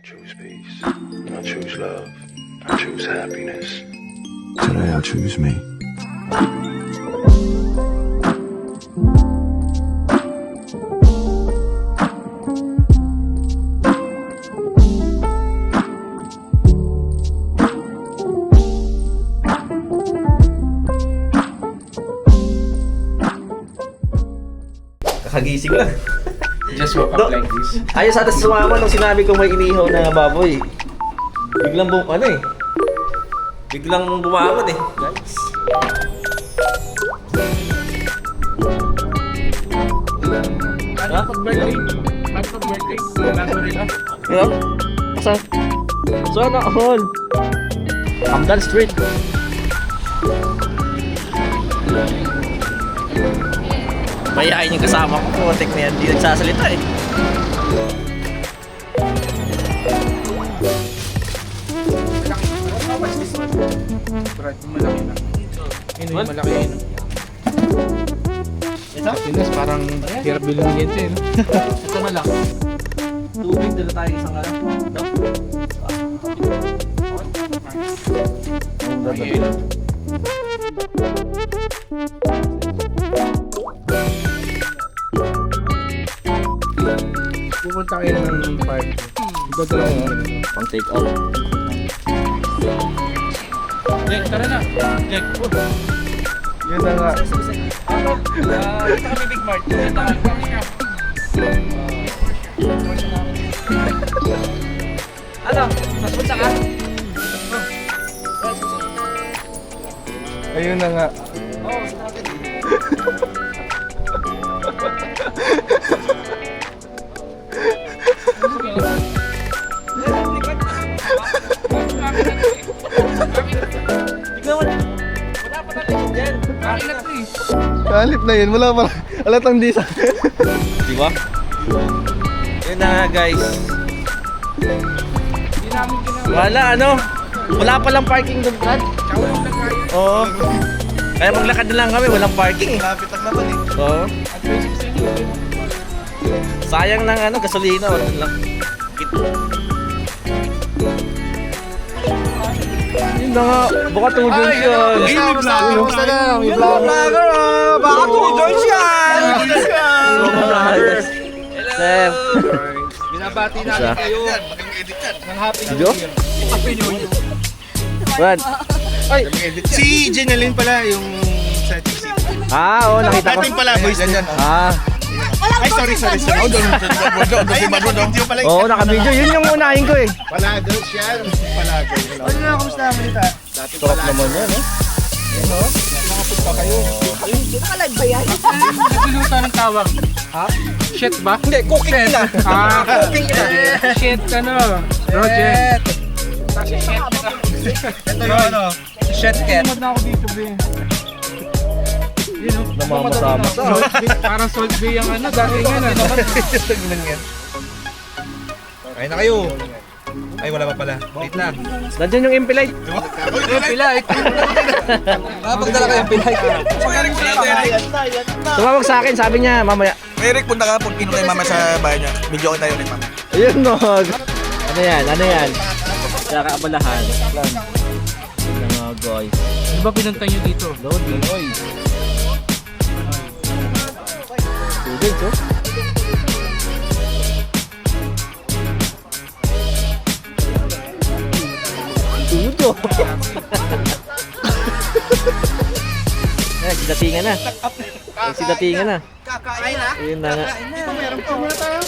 choose peace. I choose love. I choose happiness. Today I choose me. Kakagising lang. Just woke up like this. Ayos ata sumama nung sinabi kong may inihaw na baboy. Biglang biglang bumangon eh. Guys. Happy birthday. Happy birthday. Salamat rin ah. Ano? Saan? Sana all. Hamdan Street. Mayayain yung kasama ko. Pumatik na yan. Hindi nagsasalita eh. Brad, yung malaki na. Yun yung malaki yun. Ito? Pinas parang hirap bilhin ng gente, no? Ito na lang. Tubig, dala tayo isang alam. No? Ayun. Pupunta kayo ng park. Ito lang yun. Pang take out. Jack, tara na. Jack, food. Yun na nga. Ito kami Big Mart. Ito kami siya. Ano? Naspunta ka? Ayun na nga. Oo, sa akin. Tignan mo na. Wala pa na likod dyan. Akin na ito eh. Halip na yun. Wala pa. Alatang di sa... Di ba? Yun na nga guys. Hindi namin ginawa. Wala ano? Wala palang parking doon, Brad. Tsaka walang nagkayo. Oo. Kaya maglakad na lang kami, walang parking eh. Lapit lang naman eh. Oo. At basic sa inyo. Sayang ng ano, gasolina, wala lang. Yun na nga, baka tulog yan. Kamusta na? May Yun vlog. na nga, baka tulog yan. Sir. Binabati natin Isa. kayo. Ng happy Si Joe? Happy New Year. Brad. Ay, si Jenalyn pala yung sa TC. Oo, nakita ko. Ating pala, boys. Ah, Ay, sorry. Oh, doon. Video pala. oo, naka-video. Yun yung unahin ko eh. Palago siya. Palago. Ano na, kumusta ang balita? Sarap naman yan eh. Nagluluto ng tawag. Ha? Shit ba? Hindi, cooking na. Ah, cooking na. Shit, ano? Roger. Ito yung ano, shit cat. Tumod na ako dito, be. Yun, oh. Namamasama-sama. Salt bay. Parang salt bay yung ano, dati nga na. Ay na kayo. Ay, wala pa pala. Wait lang. Nandiyan yung impilite. Pila, ito. Pagdala kayo, pilay. Magaling pala ito, Eric. Tumawag sa akin, sabi niya, mamaya. Eric, punta ka. Pino tayo mama sa bahay niya. Video ko tayo ulit, mama. Ayun no. Ano yan? Kaya kaabalahan. Yung mga guys. Ano ba pinunta nyo dito? Loading. Tubig, oh. Tudo. Eh, sidatingan na. Sidatingan na. Kakain na? Ayun na nga. Dito meron pa muna tayo.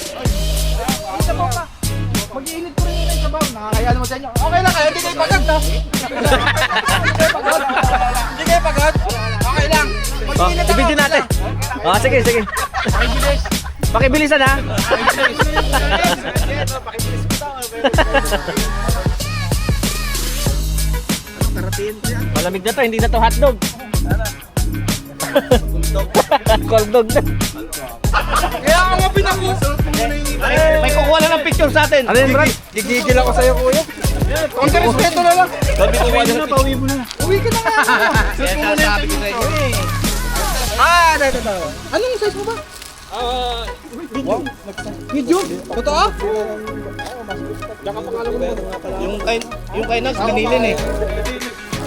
Mag-iinit ko rin yung sabaw. Nakakaya naman sa inyo. Okay lang kayo, hindi kayo pagod na. Hindi kayo pagod? Okay lang. Oh, ibigin natin. Oh, sige. Pakibilis. Pakibilisan ha. Malamig na to, hindi na to hotdog. Cold dog na. Kaya ako nga pinakuso. May kukuha lang ng picture sa atin. Ano yun, Brad? Gigigil ako sa'yo, kuya. Konti respeto na lang. Pauwi mo na. Uwi ka na nga. Kaya sasabi ko sa inyo eh. Ah, ito. Anong size mo ba? Totoo? Yung kay Nags, binilin eh.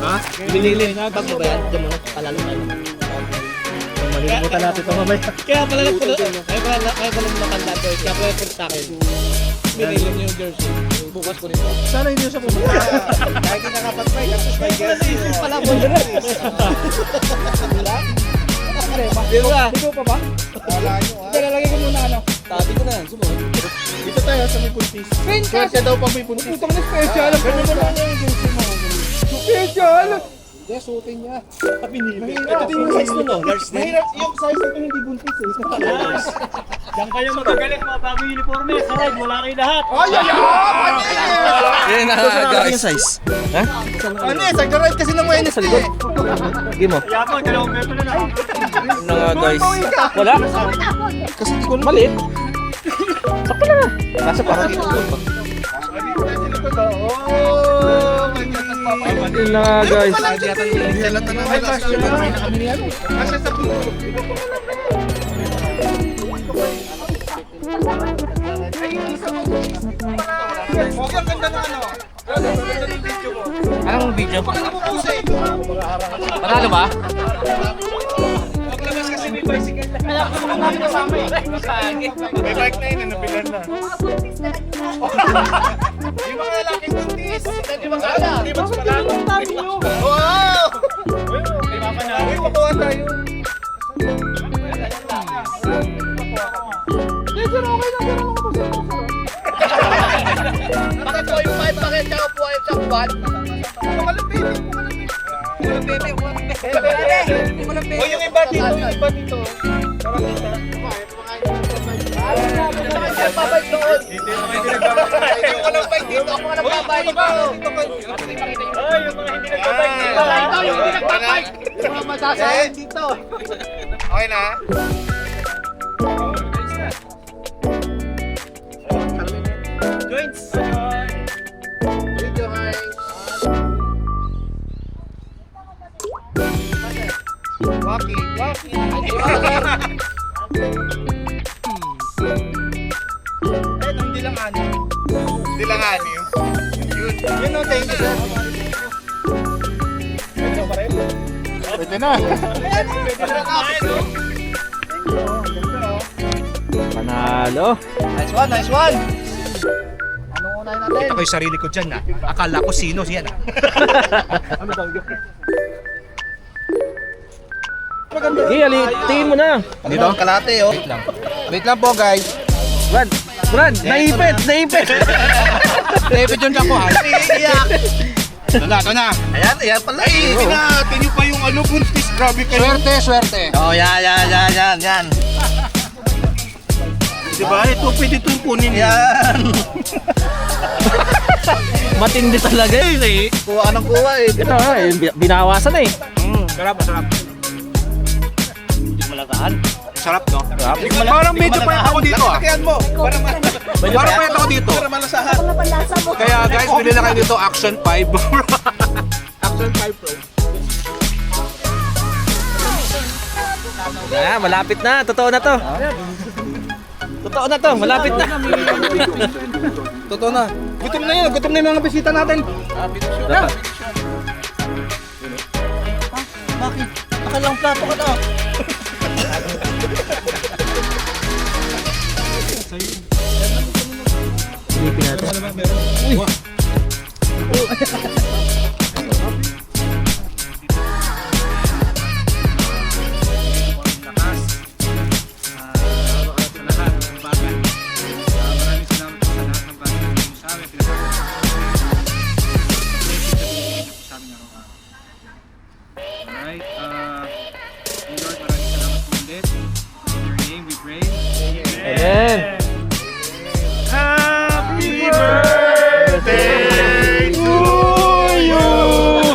Ha? Binilin. Pag mo ba yan? Diyan mo na, palalo tayo. Malilimutan natin ito mamaya. Kaya pala nakanda ko. Kaya pala nagpunta sa akin. Binilin niyo yung jersey. Bukas ko rin. Sana hindi siya pumunta. Kahit hindi nakapag-try. Kasi may pala mo. Ikaw pa ba? Wala nyo ha. Teka, lagay ko muna ano. Tabi ko na yan. Sumunod. Dito tayo sa may puntis. Swerte daw pag may puntis. Putang na special. Ganun mo lang yung jersey mo. Special! Yes, suotin niya. Pinili. Ito din yung size nun, no? Large din. Mahirap yung size nito hindi buntis eh. Diyan kayo magagalit mga bagong uniforme. Sa ride, wala kayo lahat. Ay! Yan na, guys. size? Ano eh, sagdaride kasi ng Wednesday eh. Sige mo. Kaya po, 2 metro na lang. Yun na nga guys. Wala? Kasi hindi ko maliit. Sakto na nga. Nasa parang dito. Yun na nga guys. Kasi sa puso. Huwag ang ganda ng ano. Anong video? Panalo ba? Maglabas kasi may bicycle na. Kaya ako naman namin kasama eh. May bike na yun, napilan na. Yung mga lalaking buntis. Hindi ba kala? Hindi ba kala? Wow! May mama na. Uy, makuha tayo. Bakit po yung 5 bakit tsaka po ay tsaka ban? Walang baby. O yung iba dito, yung iba dito. Sarap dito. Babay doon. Yung walang bike dito, ako walang babay dito. Ay, yung mga hindi nagbabike. Ito yung hindi nagbabike. Yung mga masasahin dito. Okay na? Joints. Video guys. Walkie. Hindi lang ani. Yun o, thank you sir. Pwede na. Panalo. Nice one. Anong unahin natin? Ako yung sarili ko dyan, akala ko sino siya na. Sige, tingin mo na. Dito? Kalate oh. Wait lang po guys. Brad, naipit. David yun ako ha. Ito na. Ayan pala eh. Natin yung pa yung ano, buntis. Grabe kayo. Swerte. Oh, yan. Diba? Ito pwede itong kunin. Yan. Matindi talaga eh. Kuha ka ng kuha eh. Ito ha, binawasan na eh. Sarap. Sarap, no? Sarap. Parang medyo payat ako dito, Lakayan mo. Parang payat ako dito. Para malasahan. Kaya guys, bili na kayo dito, Action 5. Action 5 Pro. Malapit na. Totoo na to. Malapit na. Totoo na. Gutom na yun. Gutom na yung mga bisita natin. Dapat. Bakit? Nakalang plato ka na. Silipin natin. Alright, Lord, maraming salamat po ulit. In your name we pray. Amen. Happy birthday to you!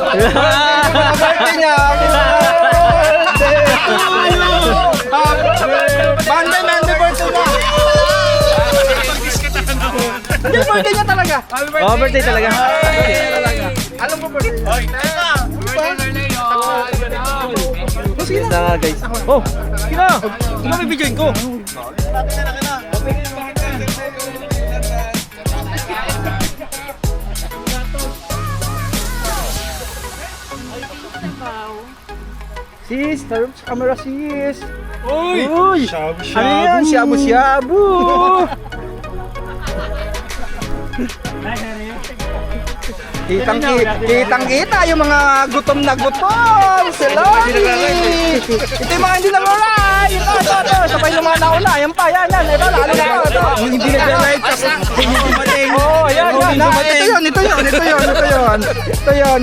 Birthday niya. Monday birthday niya. Yung birthday niya talaga. Oh, birthday talaga. Alam mo birthday. Birthday, Leo! Sige na guys. Oh, sige na. Ano may videoin ko? Sis, harap sa camera sis. Uy! Uy! Ano yan? Shabu-shabu! Kitang-kita yung mga gutom na gutom! Sila! Ito yung mga hindi namuray! Ito! Sabay yung mga nauna! Yan pa! Yan! Ito! Lalo na! Ito! Hindi nag-live! Oo! Yan!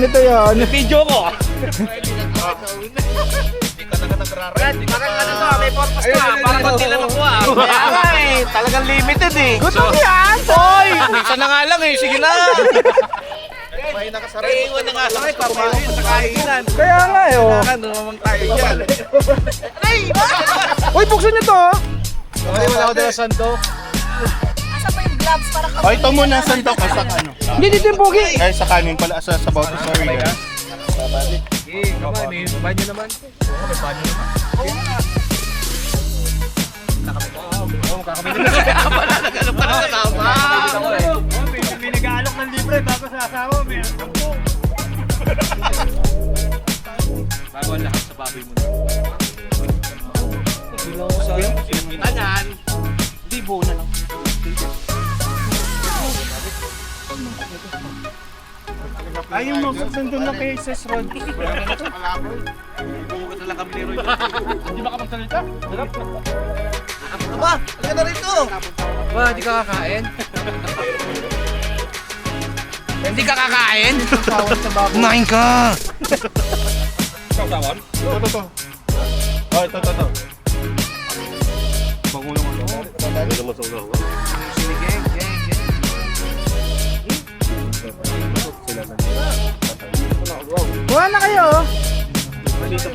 Ito yun! Video ko! Parang ano to, may purpose to ah. Parang konti lang ako ah. Kaya nga eh, talagang limited eh. Gutom yan! Hoy! Isa na nga lang eh, sige na! May nakasaray. Iiwan na nga lang eh, papahin sa kainan. Kaya nga eh oh. Kaya naman tayo dyan. Aray! Uy, buksan nyo to! Wala ko dala santo. Asa pa yung gloves para ka? Oh, ito muna, santo ka sa ano. Hindi dito yung pogi. Ay, sa kanin pala, sa bawat sorry guys. May banyo naman. Oo, may banyo naman. May nag-aalok ng libre bago sa asawa. May bago ang lahat sa baboy mo. Kita nyan. Hindi buo na lang. Ayaw mo, sandun lang kay Sis Rod. Hindi ba kapagsalita? Aba, halika na rito. Ba, hindi ka kakain? Hindi ka kakain? Kumain ka! Sausawan? Ito. Oh, ito. Bangulang ano? Kuha na kayo. Butis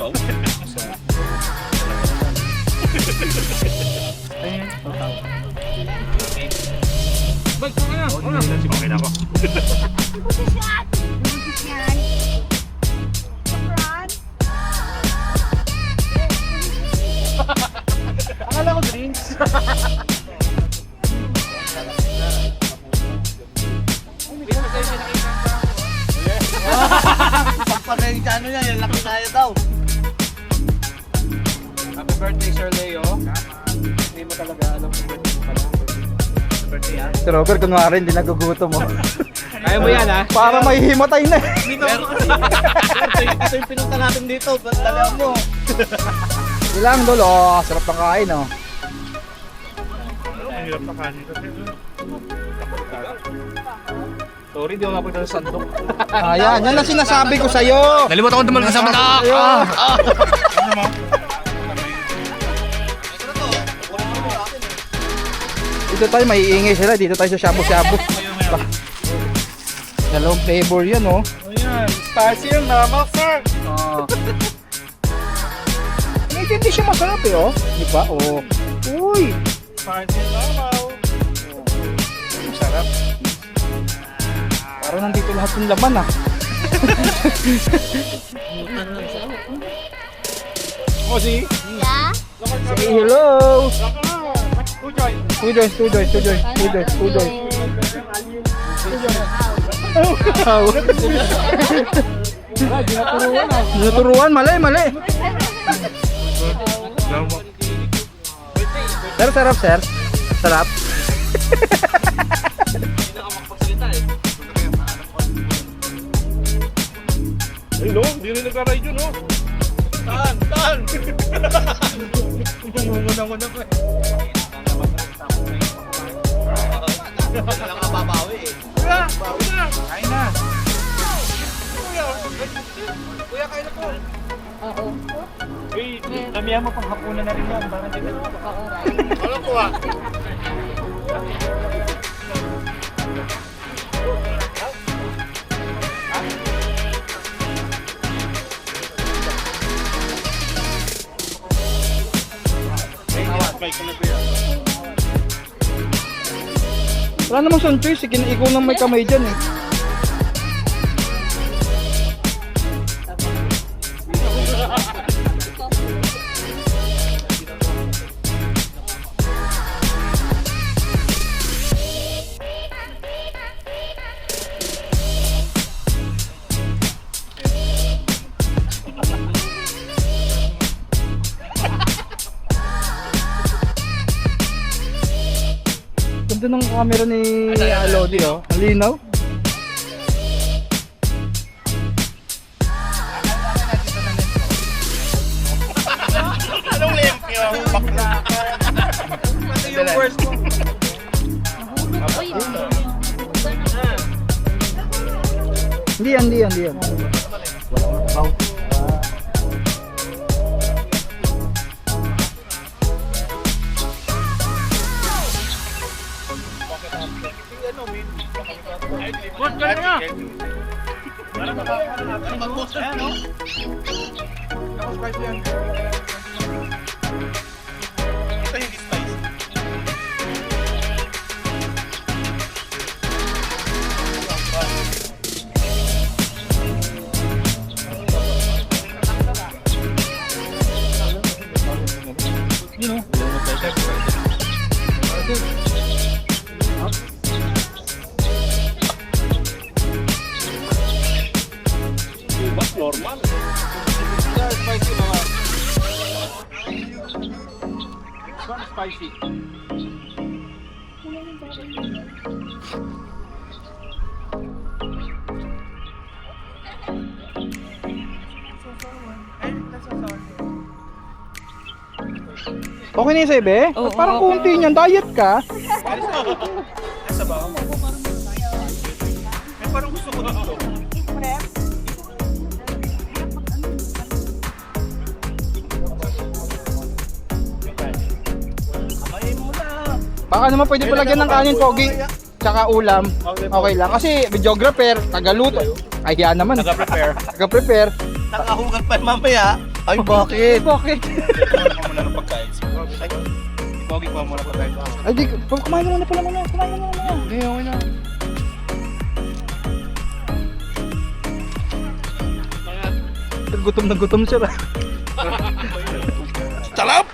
yan! Butis yan! Sobran! Akala ko drinks. Pagpagay ka ano yan, yung laki tayo daw. Happy birthday, Sir Leo. Hindi mo talaga alam kung birthday mo pala. Happy birthday ha. Si Robert, kunwari, hindi nagugutom mo. Kaya mo yan ha? Para may himatay na eh. Ito yung pinunta natin dito, ba't dala mo? Ilang lolo, sarap ng kain oh. Ang hirap na kanin kasi. Sorry, di ako napagdala sa sandok. Ayan, yan ang sinasabi ko sa'yo. Nalimutan ko naman kasama ka! Dito tayo, maiingay sila. Dito tayo sa shabu-shabu. Dalawang flavor yan oh. Ayan, spicy yung namak sir. Medyo hindi siya masarap eh oh. Di ba? Oh. Uy! Spicy yung namak. Masarap. Parang nandito lahat ng laman ah. O si? Yeah? Say hello! Tujoy. Two joys. Naturuan, mali. Sir, sarap sir. Sarap. Ay no, hindi rin nag-ride yun no. Tan! Muna ko eh. Walang kababawi eh. Kain na. Kuya, kain na po. Oo. Uy, namihan mo pang hapunan na rin yan. Parang di ka. Ano po ah? Wala namang son choice, ikaw nang may kamay dyan eh. ganda ng camera ni Lodi, oh. Ang linaw. Anong limpyo? Bakla ka. Yung worst mo. Uy, Hindi yan. Ito yung spicy. Normal. Spicy mga. Spicy. Okay na yung sebe? Parang kunti niyan, diet ka. Nasa ba? Eh, parang gusto ko dito. Baka naman pwede palagyan ng kanin, pogi. Tsaka ulam. Okay lang. Kasi videographer, tagaluto. Ay, yan naman. Nag-prepare. Taga-prepare. Nakahugat pa mamaya. Ay, bakit? Bakit? Kumain muna ng pagkain. Ay, Pogi ko muna pagkain. Ay, di, kumain mo na pala muna. Kumain mo na. Okay na. Gutom na gutom siya. Talap!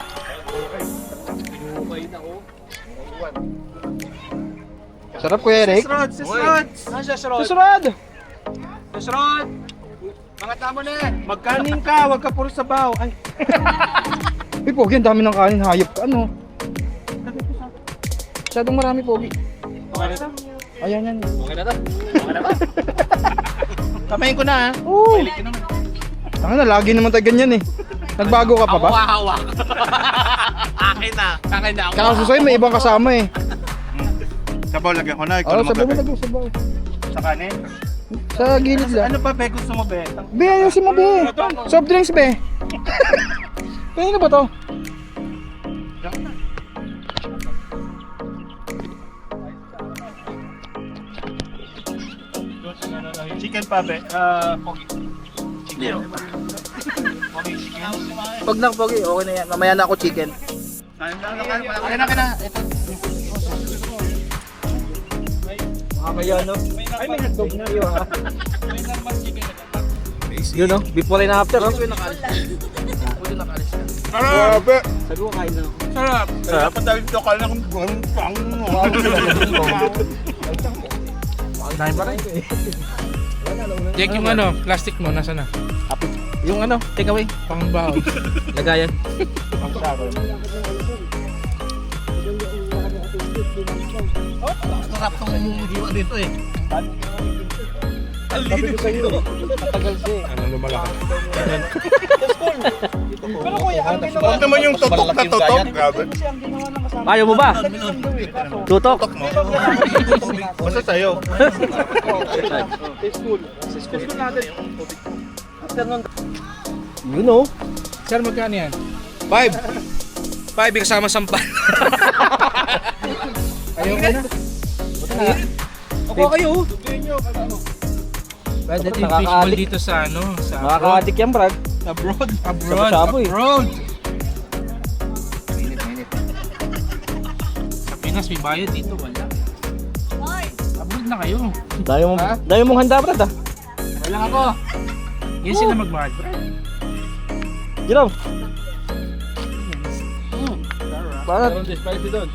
Sarap, Kuya Eric. Sisrod! Susunod! Sisrod! Mga tamo na yan! Magkanin ka, wag ka puro sabaw. Ay, Uy, pogi, ang dami ng kanin. Hayop ka, ano? Masyadong marami, pogi. Ayan yan. okay na to. Okay na ba? Kamayin ko na ha. Oo. Tanga na, lagi naman tayo ganyan eh. Nagbago ka pa ba? Ako hawak. Akin na. Akin na ako. Kaka susoy, may ibang kasama eh. Sabaw lagyan ko na. Ikaw Oo, na sabaw mo maglagay. lagi, sabaw. Sa kanin. Sa gilid lang. Ano pa be gusto mo be? Be, ayusin mo, be. Soft drinks, be. Kanino ba to? Chicken pa, be. Pogi. Chicken. Pogi, chicken. Pag na, pogi, okay na yan. Mamaya na ako chicken. Okay na. Mamaya, no? Ay, may hotdog na yun, ha? Yun, no? Before and after, no? Sarap! Sabi ko, kain na ako. Sarap! Sarap! Dapat dito ka lang kung pang. Kain pa rin eh. Jack, yung ano, plastic mo, nasa na? Yung ano, take away. Pang bahaw. Lagayan. Sarap tong hiwa dito eh. Sabi ko sa'yo, matagal siya eh. Ano lumalaki? Pero kuya, ang ginawa Huwag naman yung tutok na tutok. Grabe. kasi ang ginawa ng kasama. Ayaw mo ba? Tutok? Basta sa'yo. School. School natin. You know. Sir, magkano yan? 5 yung kasama sampan. Ayaw ko na. Ako kayo. Pwede din Nakaka-addict. fishball dito sa ano, sa Makaka-addict yan, Brad. abroad. Sabo-sabo eh. Abroad. Sa Pinas may bayad, dito wala. Abroad na kayo. Dayo mong handa, Brad, ah. Wala ako. Yan sila mag-mahal, bro. Ginaw. Para spicy doon.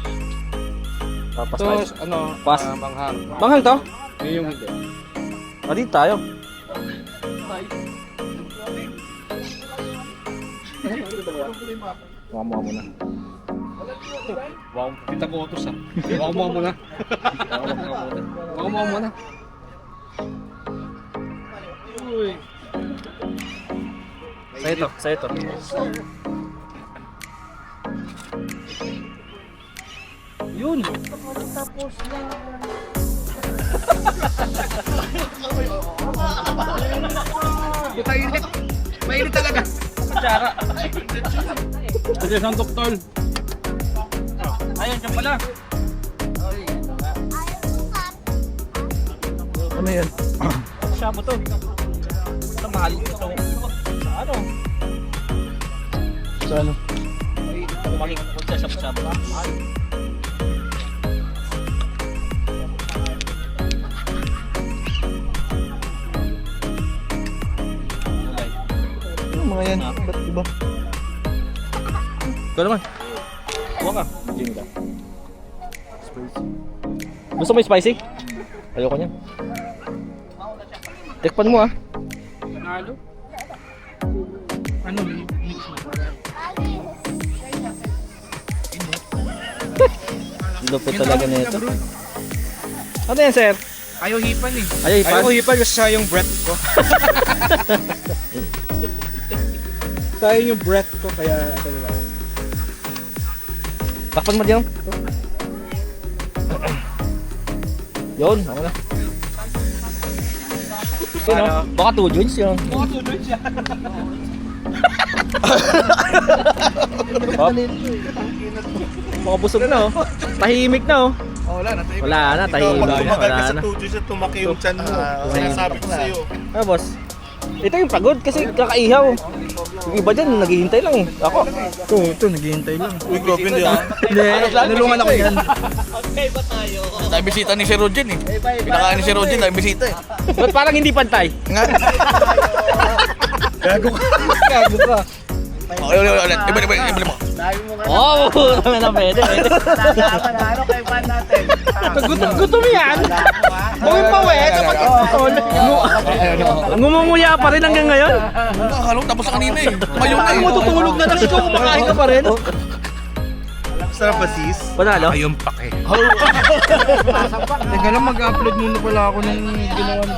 Papasay. ano, Pas. banghang. Banghal to? Yun yung hindi. Dito tayo. Mukha mo na. Wow, kita ko utos ah. Wow mo muna. Wow mo muna. Uy. Sa ito. Yun. Mainit. Mainit talaga. Kutsara. Kasi isang doktor. Ayun, dyan pala. Ano yan? Siya mo to. Ito mahal ito. Sa ano? Sa ano? Kung makikita sa shop-shop. Mahal. Ano mga yan? Ba't iba? Ikaw naman. Kuha ka. Gin ka. Gusto mo yung spicy? Ayoko niyan. Tikpan mo ah. Panalo. Ano? Mix mo. Lupit talaga nito. Ano yan, sir? Ayaw hipan eh. Ayaw ipan? Ayaw ko hipan kasi sayang yung breath ko. Sayang yung breath ko kaya ito nila. Takpan mo diyan. Yun, ako na. Yun o, baka 2 joints yun. Mga tuloy siya. Hop. Baka busog na oh. Tahimik na oh. Wala na. Wala na, tahimik na. Wala na. Sa tumaki yung chan mo. Sinasabi ko sa'yo. Ah, boss. Ito yung pagod kasi kakaihaw. Yung iba dyan, naghihintay lang eh. Ako. Ito, naghihintay lang. Uy, grabe hindi ah. Hindi, nalungan ako yan. Tayo bisita ni Sir Rogen eh. Pinakain ni Sir Rogen, tayo bisita eh. Ba't parang hindi pantay? Nga. Gago ka. Gago ka. Okay, ulit. Ibalik mo. Oo, naman na pwede. Gutom yan. Gawin pa we, dapat ngumumuya pa rin hanggang ngayon. Halong tapos na kanina eh. Tumayo na eh. Matutulog na, tapos ikaw kumakain ka pa rin. Sarap ba sis? Panalo? Ayun pake. Teka lang, mag-upload muna pala ako ng ginawa ng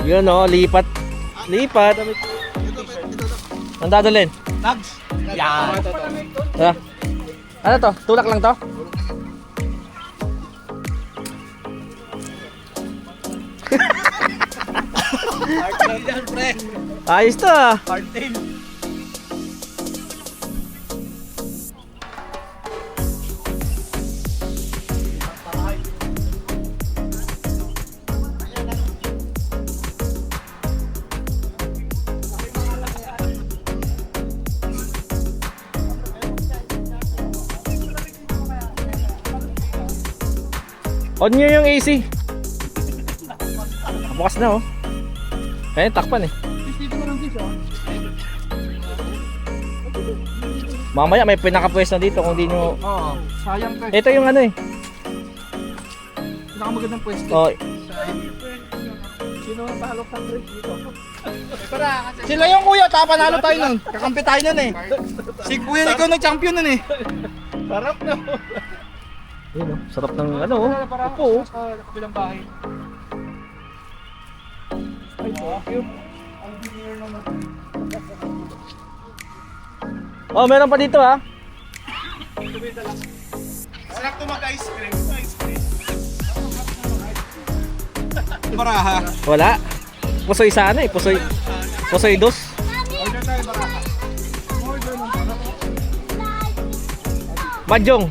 Yun o, lipat. Lipat. Ang dadalhin? Nugs. Yan. Ah. Ano to? Tulak lang to? Ayos to ah. Hardtail. On nyo yung AC. Bukas na oh. Kaya takpan eh. Mamaya may pinakapwesto dito kung di nyo. Oo, sayang ka. Ito yung ano eh. Pinakamagandang pwesto. Oh, Sino ang talo sa race dito? Sila yung kuya, panalo tayo nun. Kakampi tayo nun eh. Si kuya, ikaw nag-champion nun eh. Sarap na. yun oh. Sarap ng ano oh. Upo oh. Sa kabilang bahay. Ay, thank you. Ang engineer naman. Oh, meron pa dito ah. Sarap to mag-ice cream. Baraha. Wala. Pusoy sana eh. Pusoy. Pusoy dos. Mahjong.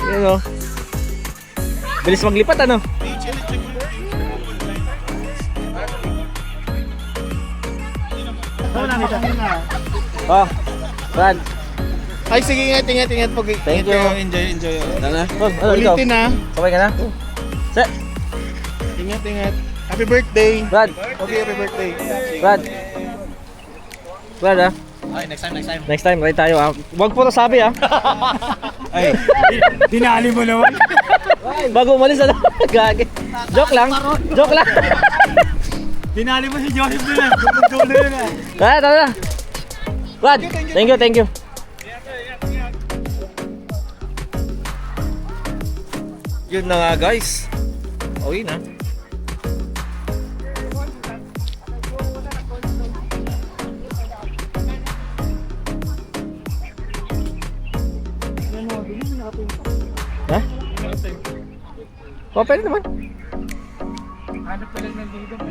Yun oh. Bilis maglipat ano? Oh, Brad. Ay, sige, ingat. Pag Thank you. Enjoy. Ano? Ano ikaw? Ulitin na. Sabay ka na? Se, Ingat. Happy birthday. Brad. Okay, happy birthday. Brad. Brad ah. Ay, next time. Next time, right tayo ah. Huwag puro sabi ah. Ay, dinali mo naman. Bago umalis ano? Gagi. Joke lang. Dinali mo si Joseph doon ah. Dulo yun ah. Tara na. Brad, thank you. Yun na nga guys. Okay na. Ha? Oh, pwede naman. Hanap pa lang ng dugong.